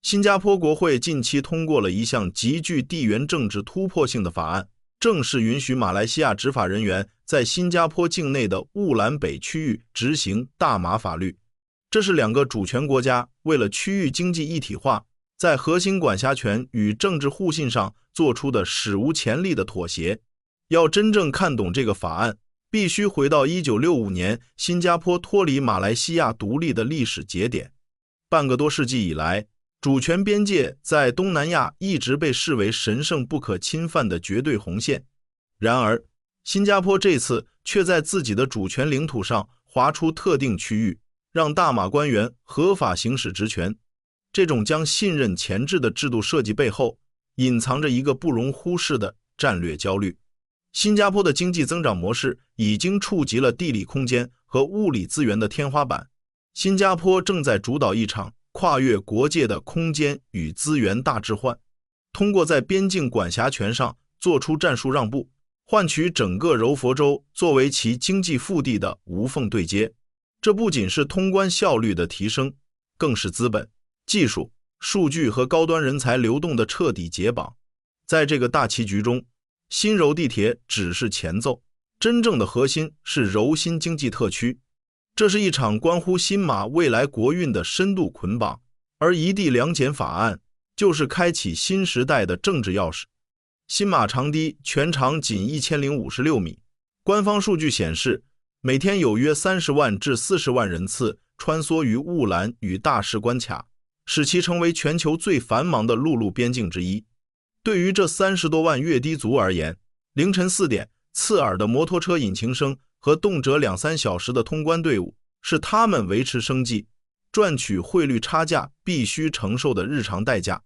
新加坡国会近期通过了一项极具地缘政治突破性的法案，正式允许马来西亚执法人员在新加坡境内的雾兰北区域执行大马法律。这是两个主权国家为了区域经济一体化，在核心管辖权与政治互信上做出的史无前例的妥协。要真正看懂这个法案，必须回到1965年新加坡脱离马来西亚独立的历史节点。半个多世纪以来，主权边界在东南亚一直被视为神圣不可侵犯的绝对红线。然而，新加坡这次却在自己的主权领土上划出特定区域，让大马官员合法行使职权。这种将信任前置的制度设计背后，隐藏着一个不容忽视的战略焦虑。新加坡的经济增长模式已经触及了地理空间和物理资源的天花板。新加坡正在主导一场跨越国界的空间与资源大置换，通过在边境管辖权上做出战术让步，换取整个柔佛州作为其经济腹地的无缝对接。这不仅是通关效率的提升，更是资本、技术、数据和高端人才流动的彻底解绑。在这个大棋局中，新柔地铁只是前奏，真正的核心是柔新经济特区。这是一场关乎新马未来国运的深度捆绑，而一地两检法案就是开启新时代的政治钥匙。新马长堤全长仅1056米，官方数据显示，每天有约30万至40万人次穿梭于雾兰与大士关卡，使其成为全球最繁忙的陆路边境之一。对于这30多万越低族而言，凌晨4点，刺耳的摩托车引擎声和动辄2-3小时的通关队伍，是他们维持生计、赚取汇率差价必须承受的日常代价。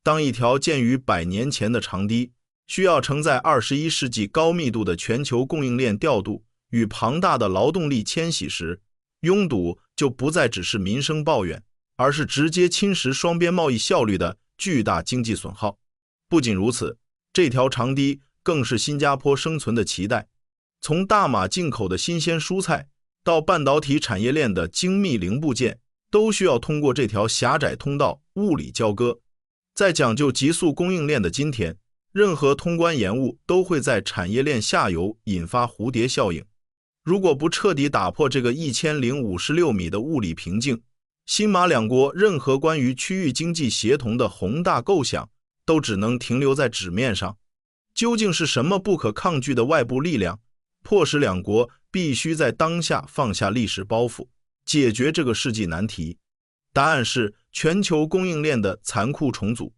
当一条建于100年前的长堤需要承载21世纪高密度的全球供应链调度与庞大的劳动力迁徙时，拥堵就不再只是民生抱怨，而是直接侵蚀双边贸易效率的巨大经济损耗。不仅如此，这条长堤更是新加坡生存的脐带。从大马进口的新鲜蔬菜到半导体产业链的精密零部件，都需要通过这条狭窄通道物理交割。在讲究急速供应链的今天，任何通关延误都会在产业链下游引发蝴蝶效应。如果不彻底打破这个1056米的物理瓶颈，新马两国任何关于区域经济协同的宏大构想都只能停留在纸面上。究竟是什么不可抗拒的外部力量，迫使两国必须在当下放下历史包袱，解决这个世纪难题？答案是全球供应链的残酷重组。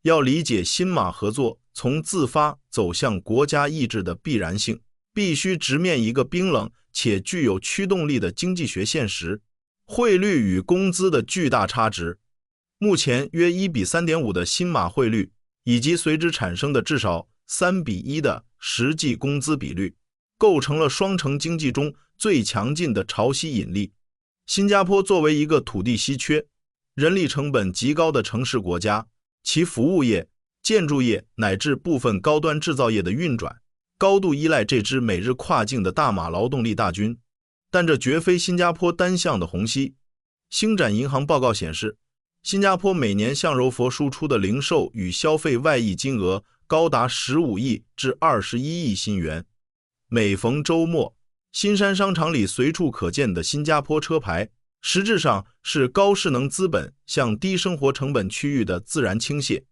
要理解新马合作从自发走向国家意志的必然性，必须直面一个冰冷且具有驱动力的经济学现实：汇率与工资的巨大差值。目前约1:3.5的新马汇率，以及随之产生的至少3:1的实际工资比率，构成了双城经济中最强劲的潮汐引力。新加坡作为一个土地稀缺、人力成本极高的城市国家，其服务业、建筑业乃至部分高端制造业的运转，高度依赖这支每日跨境的大马劳动力大军。但这绝非新加坡单向的虹吸。星展银行报告显示，新加坡每年向柔佛输出的零售与消费外溢金额高达15亿至21亿新元。每逢周末，新山商场里随处可见的新加坡车牌，实质上是高势能资本向低生活成本区域的自然倾泻。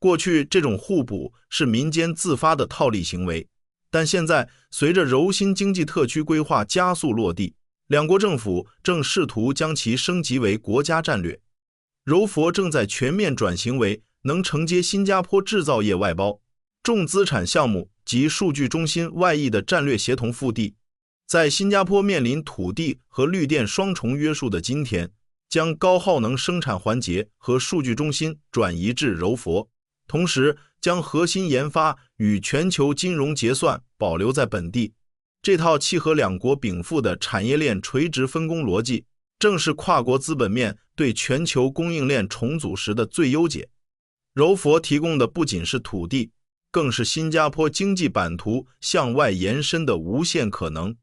过去这种互补是民间自发的套利行为，但现在随着柔新经济特区规划加速落地，两国政府正试图将其升级为国家战略。柔佛正在全面转型为能承接新加坡制造业外包、重资产项目及数据中心外溢的战略协同腹地。在新加坡面临土地和绿电双重约束的今天，将高耗能生产环节和数据中心转移至柔佛，同时将核心研发与全球金融结算保留在本地。这套契合两国禀赋的产业链垂直分工逻辑，正是跨国资本面对全球供应链重组时的最优解。柔佛提供的不仅是土地，更是新加坡经济版图向外延伸的无限可能。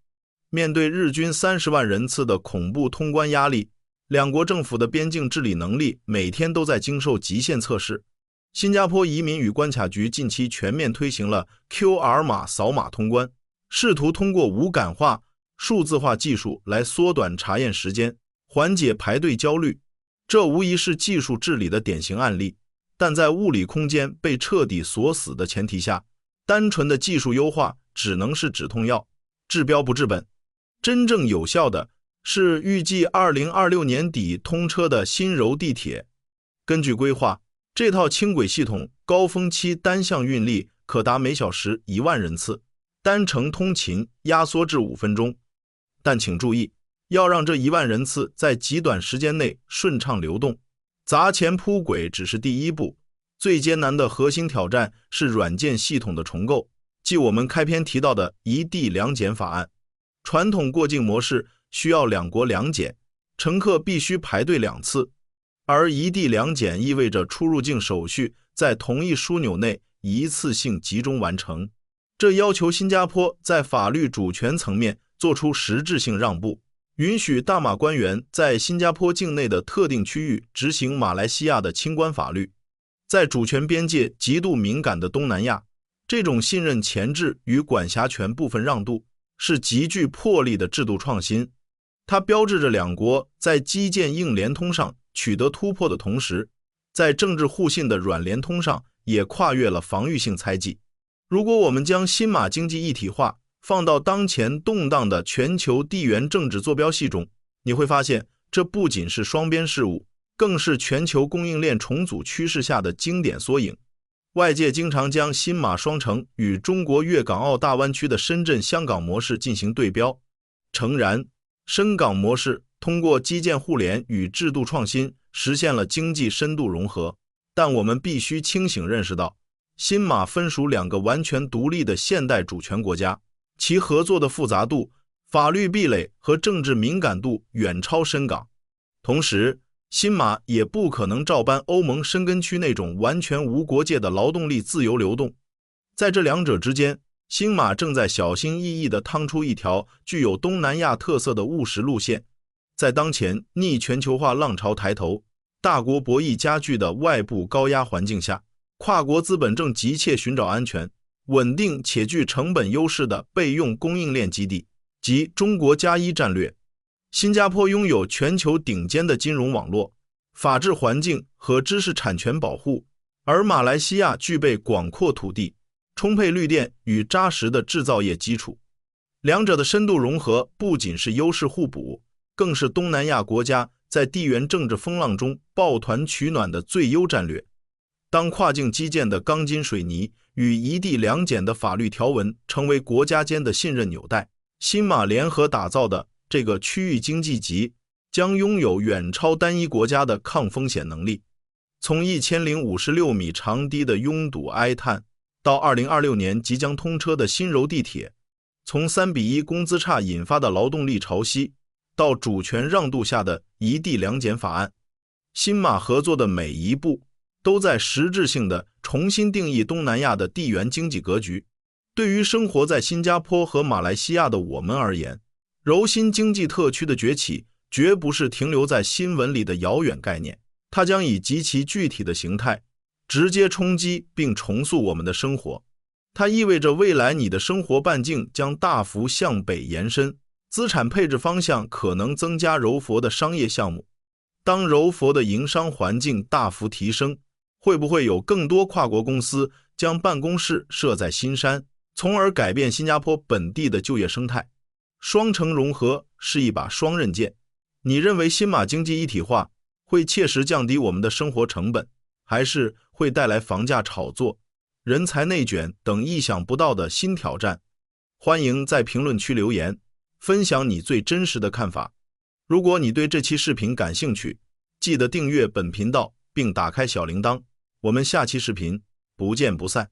面对日均30万人次的恐怖通关压力，两国政府的边境治理能力每天都在经受极限测试。新加坡移民与关卡局近期全面推行了 QR 码扫码通关，试图通过无感化、数字化技术来缩短查验时间，缓解排队焦虑。这无疑是技术治理的典型案例，但在物理空间被彻底锁死的前提下，单纯的技术优化只能是止痛药，治标不治本。真正有效的是预计2026年底通车的新柔地铁。根据规划，这套轻轨系统高峰期单向运力可达每小时1万人次，单程通勤压缩至5分钟。但请注意，要让这1万人次在极短时间内顺畅流动，砸钱铺轨只是第一步，最艰难的核心挑战是软件系统的重构，即我们开篇提到的一地两检法案。传统过境模式需要2国2检，乘客必须排队2次，而一地两检意味着出入境手续在同一枢纽内一次性集中完成。这要求新加坡在法律主权层面做出实质性让步，允许大马官员在新加坡境内的特定区域执行马来西亚的清关法律。在主权边界极度敏感的东南亚，这种信任前置与管辖权部分让渡是极具魄力的制度创新。它标志着两国在基建硬联通上取得突破的同时，在政治互信的软联通上也跨越了防御性猜忌。如果我们将新马经济一体化放到当前动荡的全球地缘政治坐标系中，你会发现这不仅是双边事务，更是全球供应链重组趋势下的经典缩影。外界经常将新马双城与中国粤港澳大湾区的深圳、香港模式进行对标。诚然，深港模式通过基建互联与制度创新实现了经济深度融合，但我们必须清醒认识到，新马分属2个完全独立的现代主权国家，其合作的复杂度、法律壁垒和政治敏感度远超深港。同时，新马也不可能照搬欧盟申根区那种完全无国界的劳动力自由流动。在这两者之间，新马正在小心翼翼地趟出一条具有东南亚特色的务实路线。在当前逆全球化浪潮抬头、大国博弈加剧的外部高压环境下，跨国资本正急切寻找安全、稳定且具成本优势的备用供应链基地，即中国+1战略。新加坡拥有全球顶尖的金融网络、法治环境和知识产权保护，而马来西亚具备广阔土地、充沛绿电与扎实的制造业基础。两者的深度融合不仅是优势互补，更是东南亚国家在地缘政治风浪中抱团取暖的最优战略。当跨境基建的钢筋水泥与一地两检的法律条文成为国家间的信任纽带，新马联合打造的这个区域经济集将拥有远超单一国家的抗风险能力。从1056米长堤的拥堵哀叹，到2026年即将通车的新柔地铁，从3:1工资差引发的劳动力潮汐，到主权让渡下的一地两检法案，新马合作的每一步都在实质性地重新定义东南亚的地缘经济格局。对于生活在新加坡和马来西亚的我们而言，柔新经济特区的崛起绝不是停留在新闻里的遥远概念，它将以极其具体的形态直接冲击并重塑我们的生活。它意味着未来你的生活半径将大幅向北延伸，资产配置方向可能增加柔佛的商业项目。当柔佛的营商环境大幅提升，会不会有更多跨国公司将办公室设在新山，从而改变新加坡本地的就业生态？双城融合是一把双刃剑。你认为新马经济一体化会切实降低我们的生活成本，还是会带来房价炒作、人才内卷等意想不到的新挑战？欢迎在评论区留言，分享你最真实的看法。如果你对这期视频感兴趣，记得订阅本频道并打开小铃铛。我们下期视频不见不散。